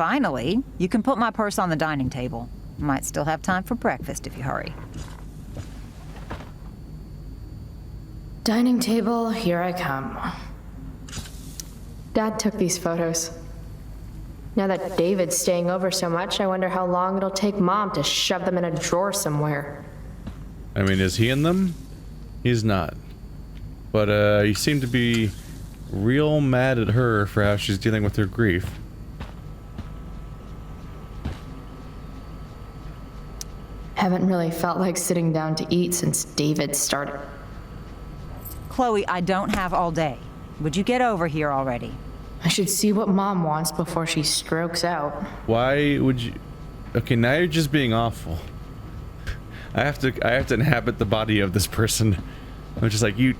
finally. You can put my purse on the dining table. Might still have time for breakfast if you hurry. Dining table, here I come. Dad took these photos. Now that David's staying over so much, I wonder how long it'll take Mom to shove them in a drawer somewhere. I mean, is he in them? He's not. But, you seem to be real mad at her for how she's dealing with her grief. Haven't really felt like sitting down to eat since David started. Chloe, I don't have all day. Would you get over here already? I should see what Mom wants before she strokes out. Why would you... Okay, now you're just being awful. I have to inhabit the body of this person. I'm just like, you...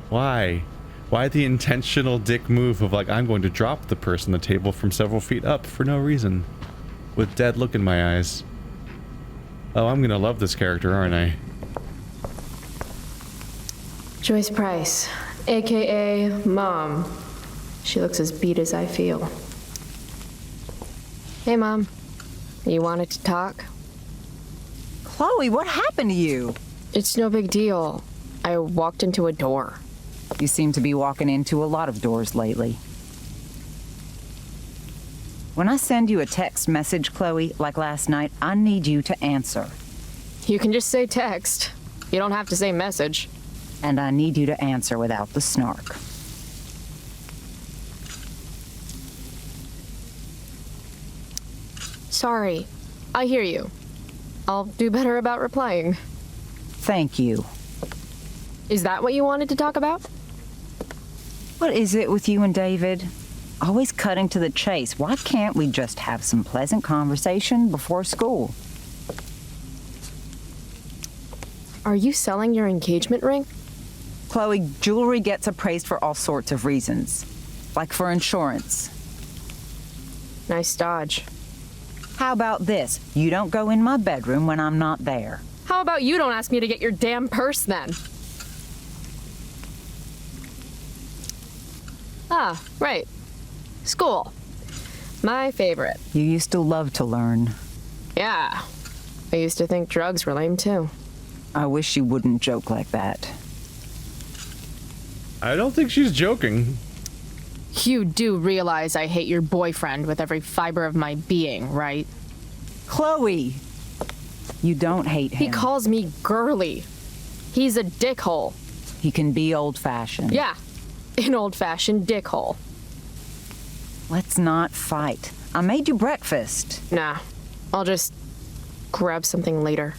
Why? Why the intentional dick move of like, I'm going to drop the person on the table from several feet up for no reason? With dead look in my eyes. Oh, I'm gonna love this character, aren't I? Joyce Price, aka Mom. She looks as beat as I feel. Hey, Mom. You wanted to talk? Chloe, what happened to you? It's no big deal. I walked into a door. You seem to be walking into a lot of doors lately. When I send you a text message, Chloe, like last night, I need you to answer. You can just say text. You don't have to say message. And I need you to answer without the snark. Sorry. I hear you. I'll do better about replying. Thank you. Is that what you wanted to talk about? What is it with you and David? Always cutting to the chase. Why can't we just have some pleasant conversation before school? Are you selling your engagement ring? Chloe, jewelry gets appraised for all sorts of reasons. Like for insurance. Nice dodge. How about this? You don't go in my bedroom when I'm not there. How about you don't ask me to get your damn purse then? Ah, right. School. My favorite. You used to love to learn. Yeah. I used to think drugs were lame too. I wish you wouldn't joke like that. I don't think she's joking. You do realize I hate your boyfriend with every fiber of my being, right? Chloe! You don't hate him. He calls me girly. He's a dickhole. He can be old-fashioned. Yeah, an old-fashioned dickhole. Let's not fight. I made you breakfast. Nah, I'll just grab something later.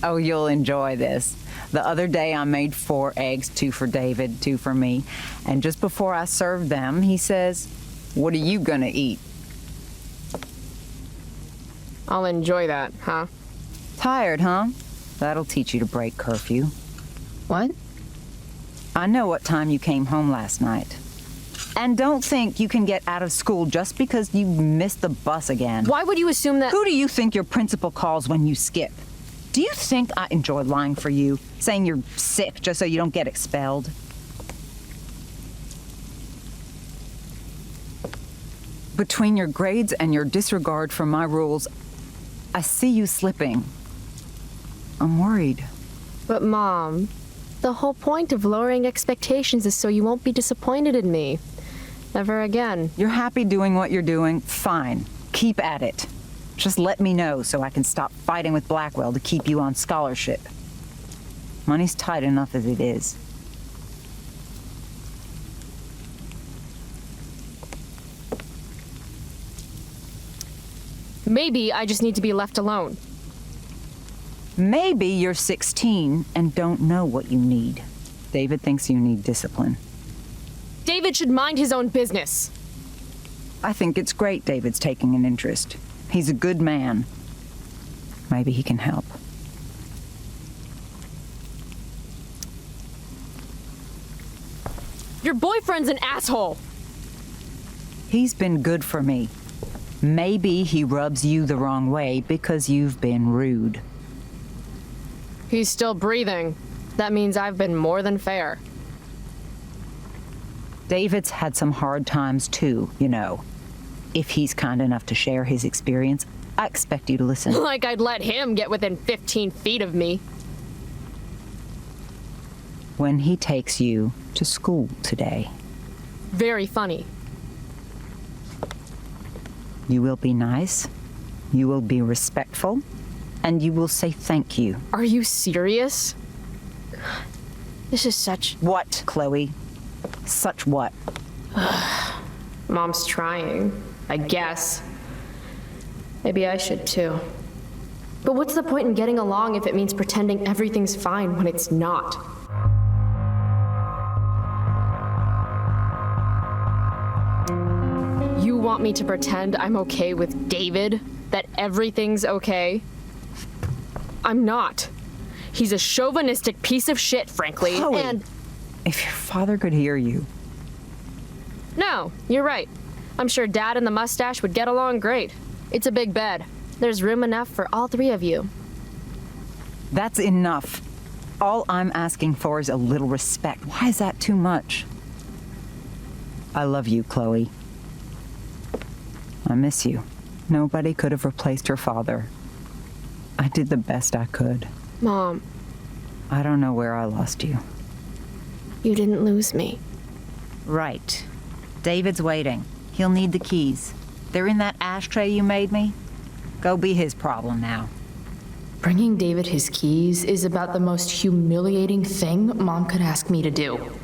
Oh, you'll enjoy this. The other day I made 4 eggs, 2 for David, 2 for me. And just before I served them, he says, "What are you gonna eat?" I'll enjoy that, huh? Tired, huh? That'll teach you to break curfew. What? I know what time you came home last night. And don't think you can get out of school just because you missed the bus again. Why would you assume that— Who do you think your principal calls when you skip? Do you think I enjoy lying for you, saying you're sick just so you don't get expelled? Between your grades and your disregard for my rules, I see you slipping. I'm worried. But Mom, the whole point of lowering expectations is so you won't be disappointed in me. Never again. You're happy doing what you're doing? Fine. Keep at it. Just let me know so I can stop fighting with Blackwell to keep you on scholarship. Money's tight enough as it is. Maybe I just need to be left alone. Maybe you're 16 and don't know what you need. David thinks you need discipline. David should mind his own business. I think it's great David's taking an interest. He's a good man. Maybe he can help. Your boyfriend's an asshole. He's been good for me. Maybe he rubs you the wrong way because you've been rude. He's still breathing. That means I've been more than fair. David's had some hard times too, you know. If he's kind enough to share his experience, I expect you to listen. Like I'd let him get within 15 feet of me. When he takes you to school today, Very funny. you will be nice, you will be respectful, and you will say thank you. Are you serious? This is such... What, Chloe? Such what? Mom's trying, I guess. Maybe I should too. But what's the point in getting along if it means pretending everything's fine when it's not? You want me to pretend I'm okay with David? That everything's okay? I'm not. He's a chauvinistic piece of shit, frankly, Chloe, and... if your father could hear you. No, you're right. I'm sure Dad and the mustache would get along great. It's a big bed. There's room enough for all three of you. That's enough. All I'm asking for is a little respect. Why is that too much? I love you, Chloe. I miss you. Nobody could have replaced your father. I did the best I could. Mom, I don't know where I lost you. you didn't lose me. Right. David's waiting. He'll need the keys. They're in that ashtray you made me. Go be his problem now. Bringing David his keys is about the most humiliating thing Mom could ask me to do.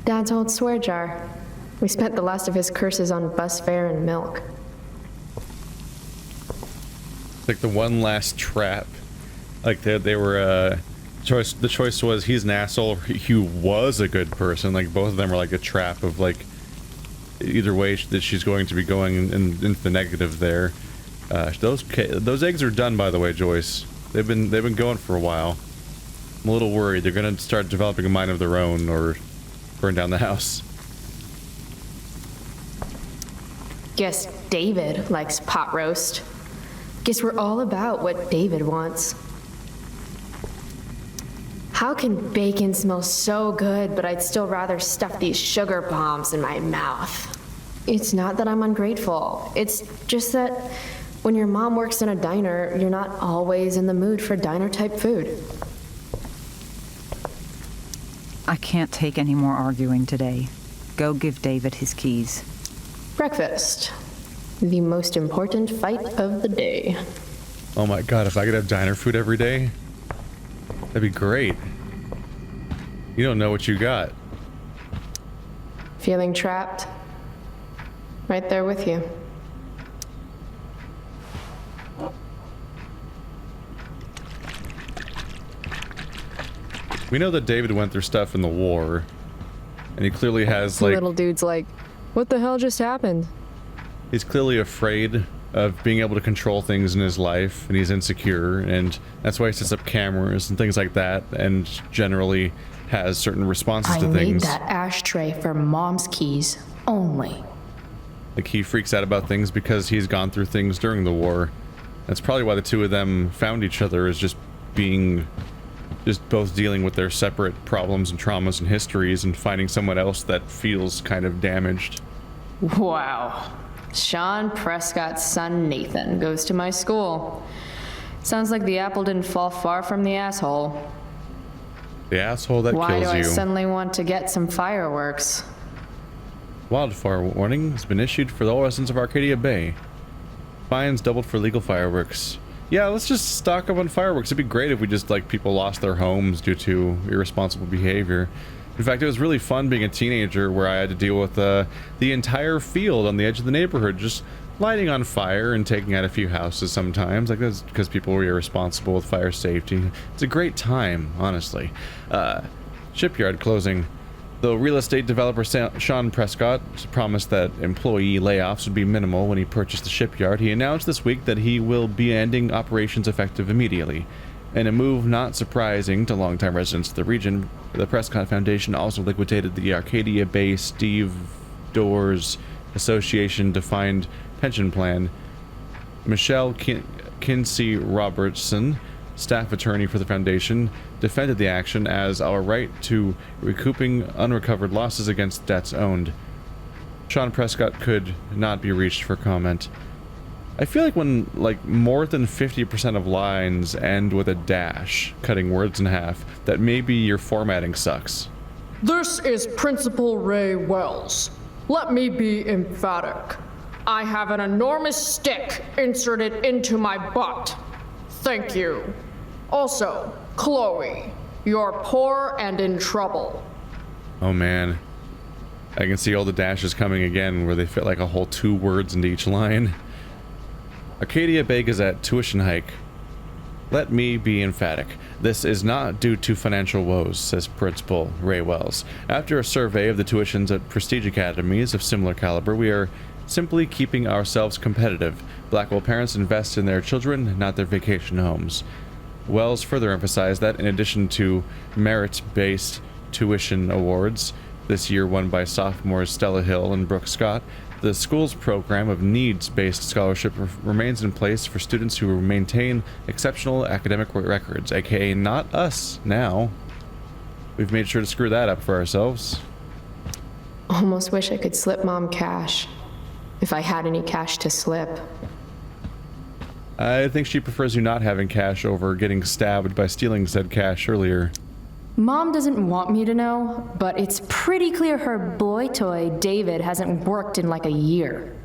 Dad's old swear jar. We spent the last of his curses on bus fare and milk. Like the one last trap. Like they were the choice was he's an asshole, he was a good person. Like both of them were like a trap of like either way that she's going to be going into the negative there. Those eggs are done, by the way, Joyce. They've been going for a while. I'm a little worried they're gonna start developing a mind of their own or burn down the house. Guess David likes pot roast. Guess we're all about what David wants. How can bacon smell so good, but I'd still rather stuff these sugar bombs in my mouth? It's not that I'm ungrateful. It's just that when your mom works in a diner, you're not always in the mood for diner-type food. I can't take any more arguing today. Go give David his keys. Breakfast. The most important fight of the day. Oh my god, if I could have diner food every day, that'd be great. You don't know what you got. Feeling trapped? Right there with you. We know that David went through stuff in the war, and he clearly has like... Little dude's like, what the hell just happened? He's clearly afraid of being able to control things in his life, and he's insecure, and that's why he sets up cameras and things like that, and generally has certain responses I to need things. that ashtray for Mom's keys only. Like, he freaks out about things because he's gone through things during the war. That's probably why the two of them found each other, is just both dealing with their separate problems and traumas and histories and finding someone else that feels kind of damaged. Wow. Sean Prescott's son Nathan goes to my school. Sounds like the apple didn't fall far from the asshole. The asshole that Why do kills I you. suddenly want to get some fireworks? Wildfire warning has been issued for all residents of Arcadia Bay. Fines doubled for legal fireworks. Yeah, let's just stock up on fireworks. It'd be great if we just, like, people lost their homes due to irresponsible behavior. In fact, it was really fun being a teenager where I had to deal with the entire field on the edge of the neighborhood just lighting on fire and taking out a few houses sometimes. Like, that's because people were irresponsible with fire safety. It's a great time, honestly. Shipyard closing. Though real estate developer Sean Prescott promised that employee layoffs would be minimal when he purchased the shipyard, he announced this week that he will be ending operations effective immediately. In a move not surprising to longtime residents of the region, the Prescott Foundation also liquidated the Arcadia Bay Steve Doors Association defined pension plan. Michelle Kinsey Robertson, staff attorney for the Foundation, defended the action as our right to recouping unrecovered losses against debts owned. Sean Prescott could not be reached for comment. I feel like when, more than 50% of lines end with a dash, cutting words in half, that maybe your formatting sucks. This is Principal Ray Wells. Let me be emphatic. I have an enormous stick inserted into my butt. Thank you. Also, Chloe, you're poor and in trouble. Oh man. I can see all the dashes coming again where they fit like a whole 2 words into each line. Arcadia Bay Gazette tuition hike. Let me be emphatic. This is not due to financial woes, says Principal Ray Wells. After a survey of the tuitions at prestige academies of similar caliber, we are simply keeping ourselves competitive. Blackwell parents invest in their children, not their vacation homes. Wells further emphasized that in addition to merit-based tuition awards, this year won by sophomores Stella Hill and Brooke Scott, the school's program of needs-based scholarship remains in place for students who maintain exceptional academic records, aka not us now. We've made sure to screw that up for ourselves. Almost wish I could slip Mom cash. If I had any cash to slip. I think she prefers you not having cash over getting stabbed by stealing said cash earlier. Mom doesn't want me to know, but it's pretty clear her boy toy, David, hasn't worked in like a year.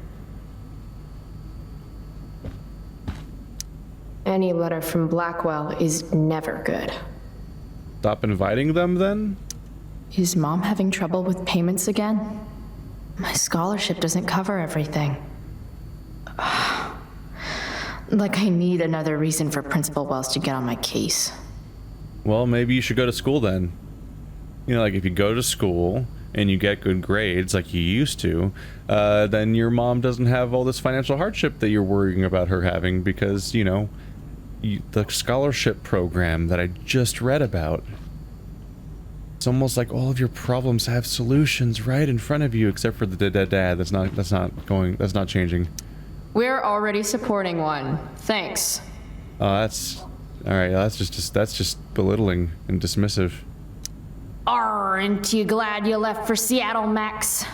Any letter from Blackwell is never good. Stop inviting them then? Is Mom having trouble with payments again? My scholarship doesn't cover everything. Like I need another reason for Principal Wells to get on my case. Well, maybe you should go to school then. You know, like if you go to school and you get good grades like you used to, then your mom doesn't have all this financial hardship that you're worrying about her having because, you know, the scholarship program that I just read about. It's almost like all of your problems have solutions right in front of you, except for the dad. That's not changing. We're already supporting one. Thanks. That's all right. That's just belittling and dismissive. Aren't you glad you left for Seattle, Max?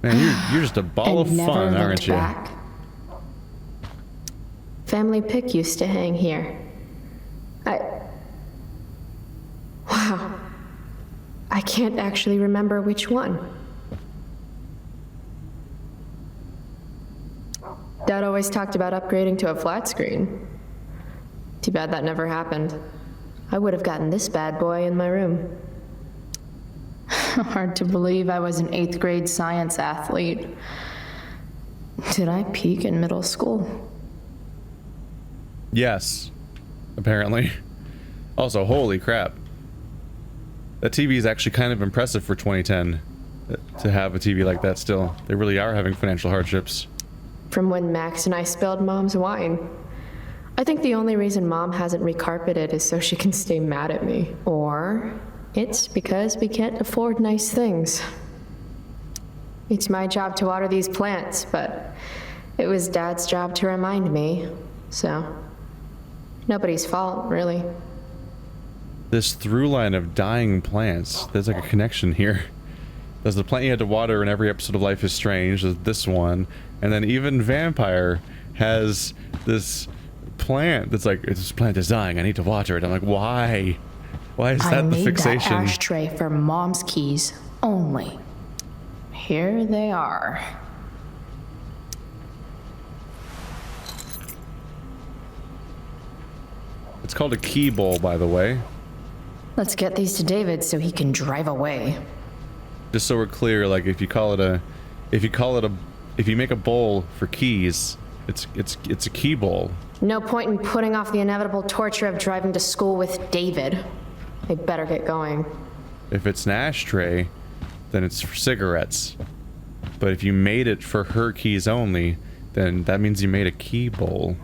Man, you're just a ball of fun, aren't you? Back. Family pic used to hang here. Wow. I can't actually remember which one. Dad always talked about upgrading to a flat screen. Too bad that never happened. I would have gotten this bad boy in my room. Hard to believe I was an 8th grade science athlete. Did I peak in middle school? Yes, apparently. Also, holy crap. That TV is actually kind of impressive for 2010 to have a TV like that still. They really are having financial hardships. From when Max and I spilled Mom's wine. I think the only reason Mom hasn't recarpeted is so she can stay mad at me. Or it's because we can't afford nice things. It's my job to water these plants, but it was Dad's job to remind me, so nobody's fault, really. This through line of dying plants, there's like a connection here. There's the plant you had to water in every episode of Life is Strange, there's this one, and then even Vampire has this plant that's like, this plant is dying, I need to water it. I'm like, why? Why is that the fixation? I made that ashtray for Mom's keys only. Here they are. It's called a key bowl, by the way. Let's get these to David so he can drive away. Just so we're clear, like if you make a bowl for keys, it's a key bowl. No point in putting off the inevitable torture of driving to school with David. I better get going. If it's an ashtray, then it's for cigarettes. But if you made it for her keys only, then that means you made a key bowl.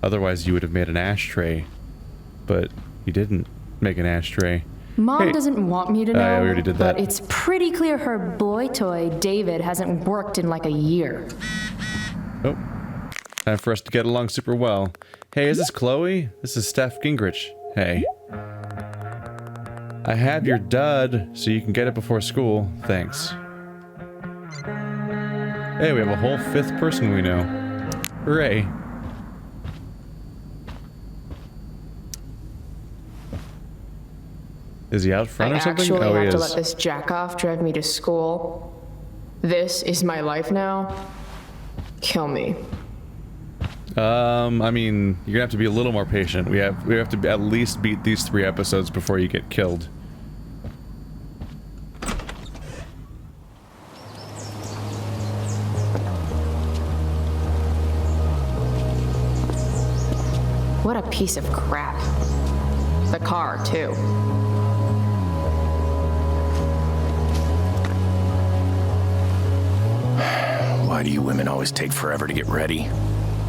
Otherwise, you would have made an ashtray. But you didn't make an ashtray. Mom doesn't want me to know, yeah, we already did that. but it's pretty clear her boy toy, David, hasn't worked in like a year. Oh. Time for us to get along super well. Hey, is this Chloe? This is Steph Gingrich. Hey. I have your dud, so you can get it before school. Thanks. Hey, we have a whole 5th person we know. Hooray. Is he out front or something? Actually Oh, he have to is. let this jackoff drive me to school. This is my life now. Kill me. I mean, you're gonna have to be a little more patient. We have to at least beat these 3 episodes before you get killed. What a piece of crap. The car, too. Why do you women always take forever to get ready?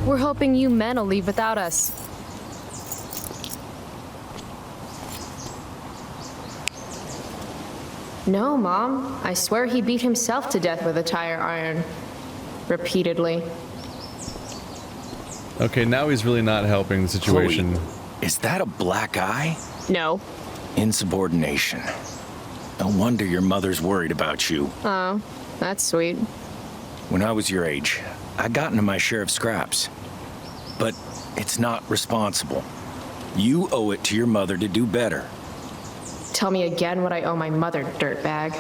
We're hoping you men will leave without us. No, Mom. I swear he beat himself to death with a tire iron. Repeatedly. Okay, now he's really not helping the situation. Chloe, is that a black eye? No. Insubordination. No wonder your mother's worried about you. Oh, that's sweet. When I was your age, I got into my share of scraps. But it's not responsible. You owe it to your mother to do better. Tell me again what I owe my mother, dirtbag.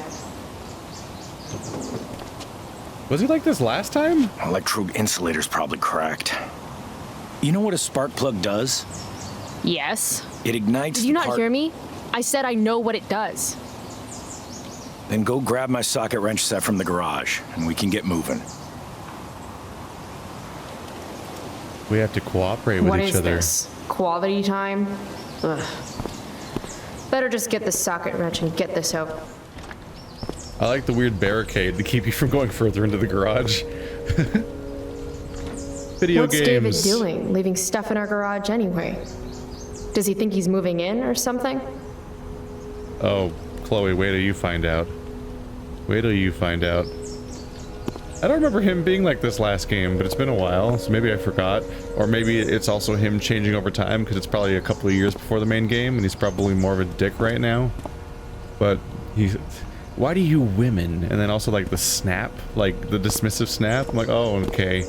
Was he like this last time? Electrode insulator's probably cracked. You know what a spark plug does? Yes. It ignites Did you the not part- hear me? I said I know what it does. Then go grab my socket wrench set from the garage, and we can get moving. We have to cooperate with What each is other. this? Quality time? Ugh. Better just get the socket wrench and get this out. I like the weird barricade to keep you from going further into the garage. Video What's games. David doing, leaving stuff in our garage anyway? Does he think he's moving in or something? Oh, Chloe, wait till you find out. Wait till you find out. I don't remember him being like this last game, but it's been a while, so maybe I forgot. Or maybe it's also him changing over time, because it's probably a couple of years before the main game, and he's probably more of a dick right now. But he's... Why do you women? And then also like the snap, like the dismissive snap. I'm like, oh, okay.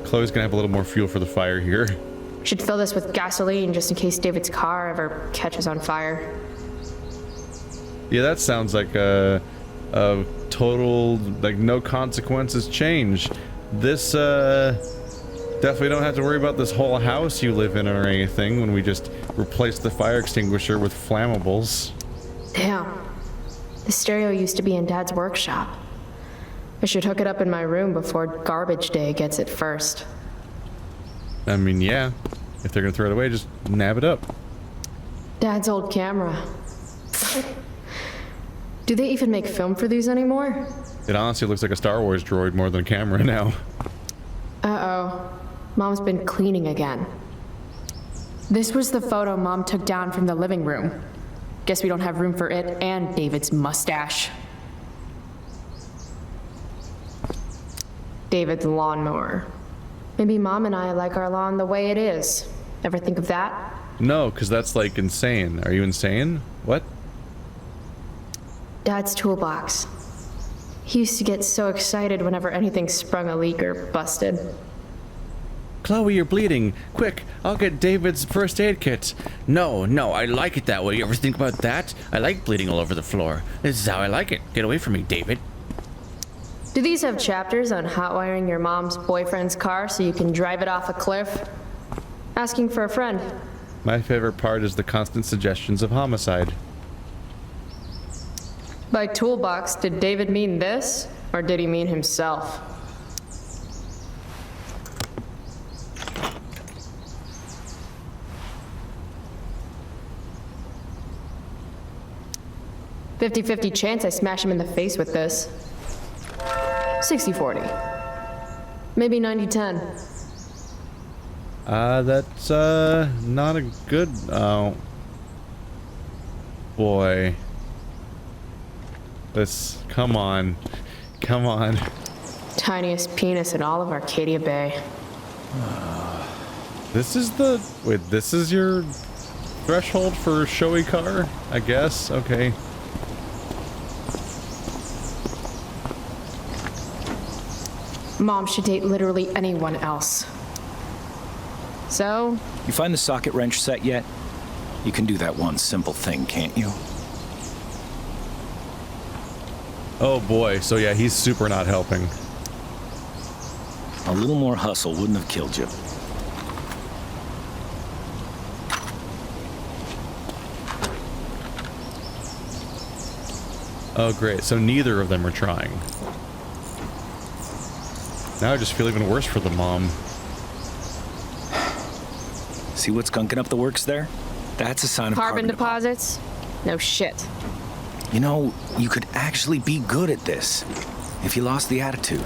Chloe's gonna have a little more fuel for the fire here. Should fill this with gasoline just in case David's car ever catches on fire. Yeah, that sounds like a total, like, no consequences change. This, definitely don't have to worry about this whole house you live in or anything when we just replace the fire extinguisher with flammables. Damn. The stereo used to be in Dad's workshop. I should hook it up in my room before garbage day gets it first. I mean, yeah. If they're gonna throw it away, just nab it up. Dad's old camera. Do they even make film for these anymore? It honestly looks like a Star Wars droid more than a camera now. Uh-oh. Mom's been cleaning again. This was the photo Mom took down from the living room. Guess we don't have room for it and David's mustache. David's lawnmower. Maybe Mom and I like our lawn the way it is. Ever think of that? No, because that's, like, insane. Are you insane? What? Dad's toolbox. He used to get so excited whenever anything sprung a leak or busted. Chloe, you're bleeding. Quick, I'll get David's first aid kit. No, I like it that way. You ever think about that? I like bleeding all over the floor. This is how I like it. Get away from me, David. Do these have chapters on hotwiring your mom's boyfriend's car so you can drive it off a cliff? Asking for a friend. My favorite part is the constant suggestions of homicide. By toolbox, did David mean this, or did he mean himself? "50-50 chance I smash him in the face with this. 60-40. Maybe 90-10. That's, not a good, oh. Boy. This, come on. Come on. Tiniest penis in all of Arcadia Bay. This is the... Wait, this is your threshold for showy car? I guess? Okay. Mom should date literally anyone else. So, You find the socket wrench set yet? You can do that one simple thing, can't you? Oh boy, so yeah, he's super not helping. A little more hustle wouldn't have killed you. Oh great, so neither of them are trying. Now I just feel even worse for the mom. See what's gunking up the works there? That's a sign of Carbon deposit. deposits? No shit. You know, you could actually be good at this if you lost the attitude.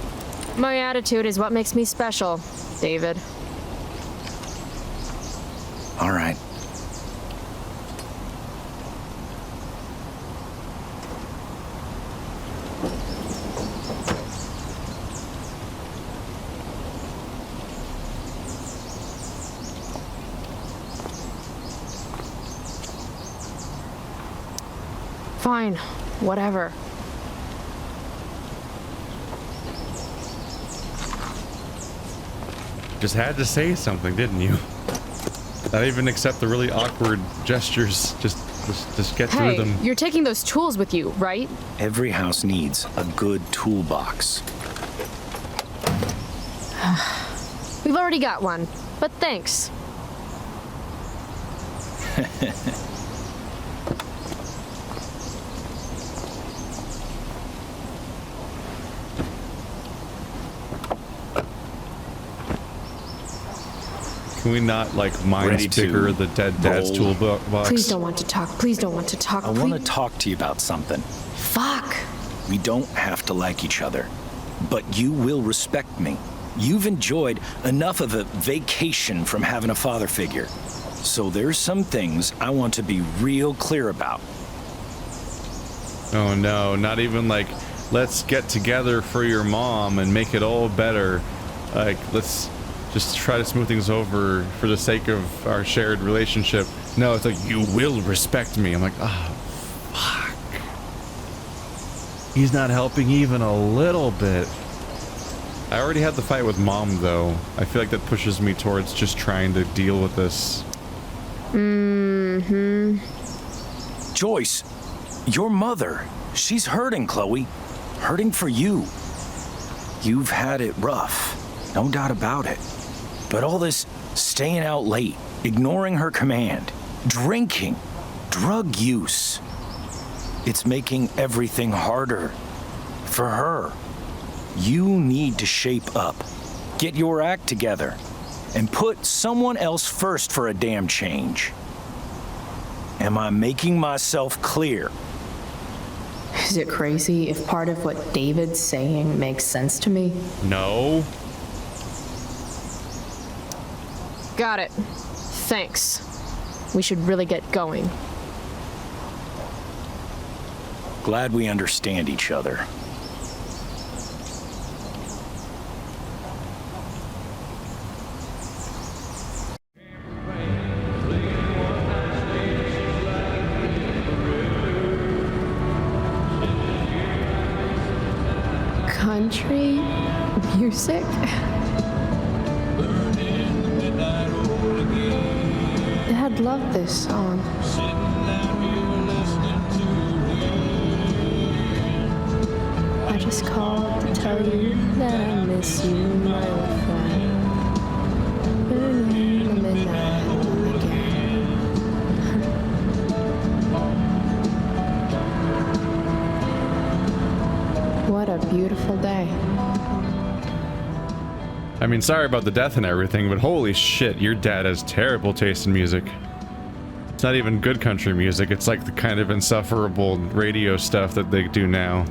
My attitude is what makes me special, David. All right. Fine, whatever. Just had to say something, didn't you? Not even accept the really awkward gestures. Just get through Hey, them. you're taking those tools with you, right? Every house needs a good toolbox. We've already got one, but thanks. Can we not, like, Ready mind to bigger the dead dad's roll. toolbox? Please don't want to talk. Please don't want to talk. I want to please- talk to you about something. Fuck. We don't have to like each other, but you will respect me. You've enjoyed enough of a vacation from having a father figure. So there's some things I want to be real clear about. Oh no, not even like, let's get together for your mom and make it all better. Like, let's just try to smooth things over for the sake of our shared relationship. No, it's like, you will respect me. I'm like, oh, fuck. He's not helping even a little bit. I already had the fight with mom, though. I feel like that pushes me towards just trying to deal with this. Mm-hmm. Joyce, your mother, she's hurting, Chloe. Hurting for you. You've had it rough, no doubt about it. But all this staying out late, ignoring her command, drinking, drug use, it's making everything harder for her. You need to shape up, get your act together, and put someone else first for a damn change. Am I making myself clear? Is it crazy if part of what David's saying makes sense to me? No. Got it. Thanks. We should really get going. Glad we understand each other. Country music? Dad loved this song. I just called to tell you that I miss you, my old friend. Burning the midnight oil again. What a beautiful day. I mean, sorry about the death and everything, but holy shit, your dad has terrible taste in music. It's not even good country music, it's like the kind of insufferable radio stuff that they do now.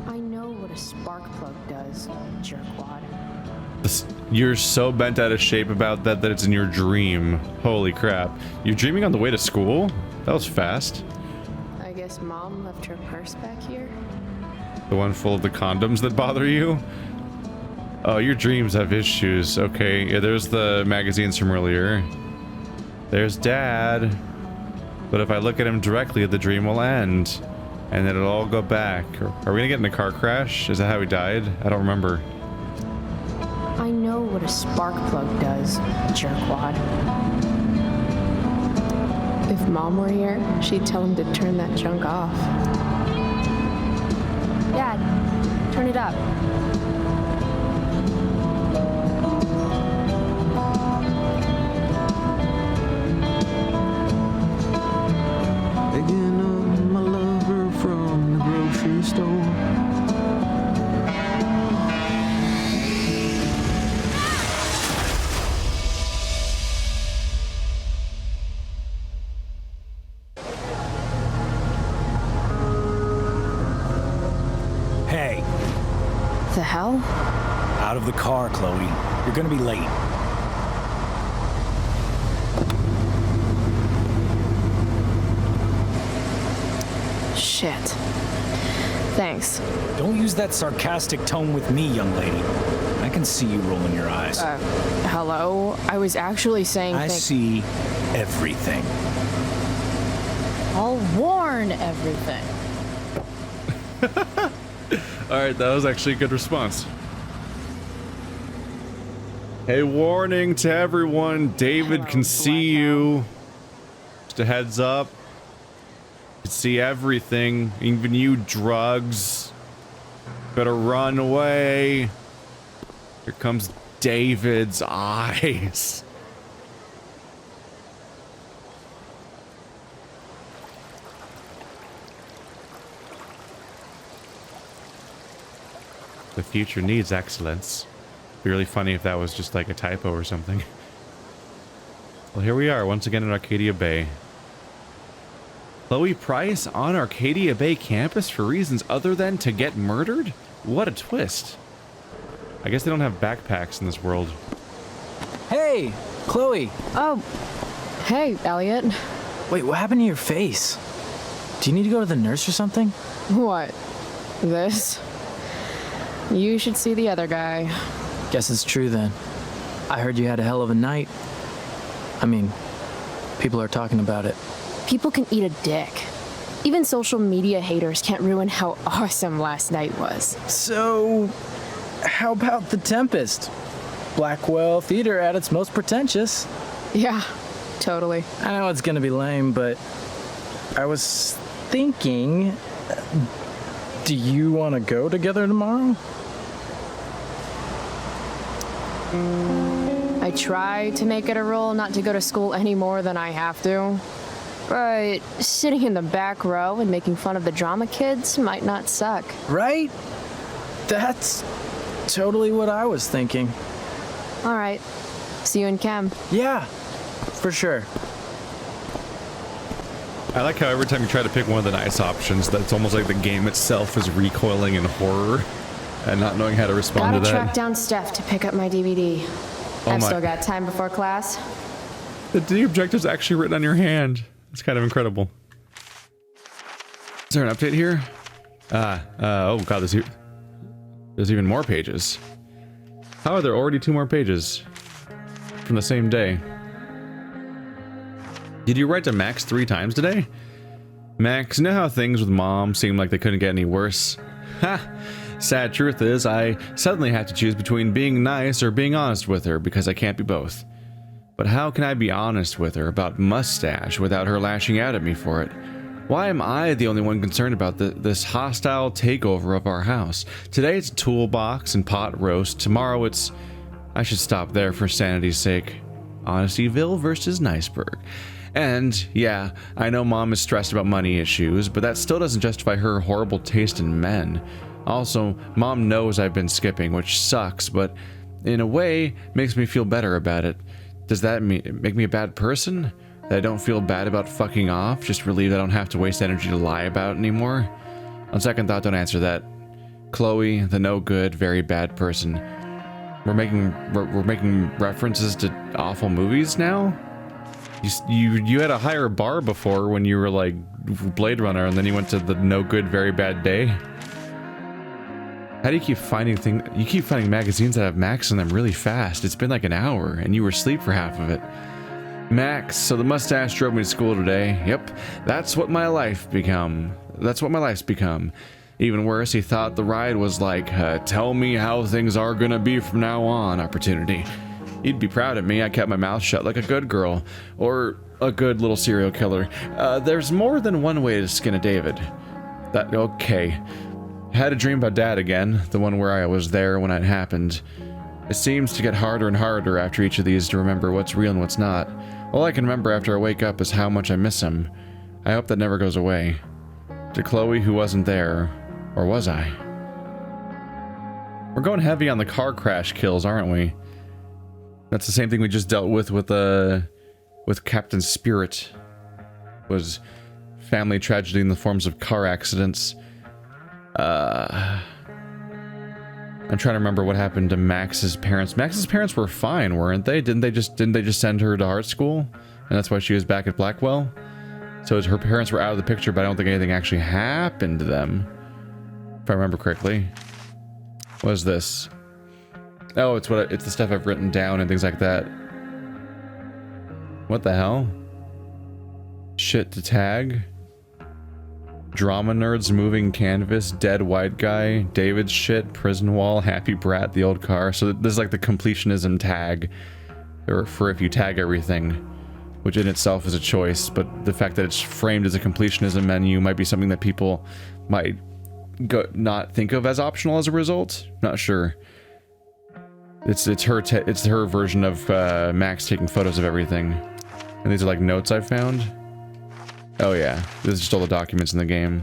I know what a spark plug does, jerkwad. You're so bent out of shape about that it's in your dream. Holy crap. You're dreaming on the way to school? That was fast. I guess Mom left her purse back here? The one full of the condoms that bother you? Oh, your dreams have issues. Okay, yeah, there's the magazines from earlier. There's Dad. But if I look at him directly, the dream will end. And then it'll all go back. Are we gonna get in a car crash? Is that how he died? I don't remember. I know what a spark plug does, jerkwad. If Mom were here, she'd tell him to turn that junk off. Dad, turn it up. Picking up my lover from the grocery store. Hey, The hell? out of the car, Chloe. You're gonna be late. Shit. Thanks. Don't use that sarcastic tone with me, young lady. I can see you rolling your eyes. Hello? I was actually saying I see everything. I'll warn everything. Alright, that was actually a good response. Hey, warning to everyone. David can see you. Just a heads up. You can see everything, even you drugs. Better run away. Here comes David's eyes. The future needs excellence. Be really funny if that was just like a typo or something. Well, here we are once again in Arcadia Bay. Chloe Price on Arcadia Bay campus for reasons other than to get murdered? What a twist. I guess they don't have backpacks in this world. Hey, Chloe. Oh, hey, Elliot. Wait, what happened to your face? Do you need to go to the nurse or something? What? This? You should see the other guy. Guess it's true then. I heard you had a hell of a night. I mean, people are talking about it. People can eat a dick. Even social media haters can't ruin how awesome last night was. So, how about The Tempest? Blackwell Theater at its most pretentious. Yeah, totally. I know it's gonna be lame, but I was thinking, do you want to go together tomorrow? I try to make it a rule not to go to school any more than I have to. But sitting in the back row and making fun of the drama kids might not suck. Right? That's totally what I was thinking. All right. See you in chem. Yeah, for sure. I like how every time you try to pick one of the nice options, that's almost like the game itself is recoiling in horror and not knowing how to respond Gotta to that. track down Steph to pick up my DVD. I've my- still got time before class. The objective's actually written on your hand. It's kind of incredible. Is there an update here? Oh god, there's even more pages. How are there already 2 more pages from the same day? Did you write to Max 3 times today? Max, you know how things with Mom seemed like they couldn't get any worse? Ha! Sad truth is, I suddenly have to choose between being nice or being honest with her because I can't be both. But how can I be honest with her about mustache without her lashing out at me for it? Why am I the only one concerned about this hostile takeover of our house? Today it's toolbox and pot roast. Tomorrow it's... I should stop there for sanity's sake. Honestyville versus Niceburg. And, yeah, I know Mom is stressed about money issues, but that still doesn't justify her horrible taste in men. Also, Mom knows I've been skipping, which sucks, but in a way, makes me feel better about it. Does that make me a bad person? That I don't feel bad about fucking off? Just relieved I don't have to waste energy to lie about it anymore? On second thought, don't answer that. Chloe, the no good, very bad person. We're making references to awful movies now? You had a higher bar before when you were like Blade Runner, and then you went to the no good, very bad day. How do you keep finding things? You keep finding magazines that have Max in them really fast. It's been like an hour, and you were asleep for half of it. Max, so the mustache drove me to school today. Yep, that's what my life become. That's what my life's become. Even worse, he thought the ride was like, tell me how things are gonna be from now on opportunity. He'd be proud of me. I kept my mouth shut like a good girl. Or a good little serial killer. There's more than one way to skin a David. Okay. Had a dream about Dad again, the one where I was there when it happened. It seems to get harder and harder after each of these to remember what's real and what's not. All I can remember after I wake up is how much I miss him. I hope that never goes away. To Chloe, who wasn't there. Or was I? We're going heavy on the car crash kills, aren't we? That's the same thing we just dealt with Captain Spirit. Was family tragedy in the forms of car accidents. I'm trying to remember what happened to Max's parents. Max's parents were fine, weren't they? Didn't they just send her to art school? And that's why she was back at Blackwell? So her parents were out of the picture, but I don't think anything actually happened to them. If I remember correctly. What is this? Oh, it's the stuff I've written down and things like that. What the hell? Shit to tag? Drama nerds, moving canvas, dead white guy, David's shit, prison wall, happy brat, the old car. So this is like the completionism tag, or for if you tag everything, which in itself is a choice, but the fact that it's framed as a completionism menu might be something that people might not think of as optional as a result. Not sure. It's her version of Max taking photos of everything, and these are like notes I found. Oh yeah, this is just all the documents in the game.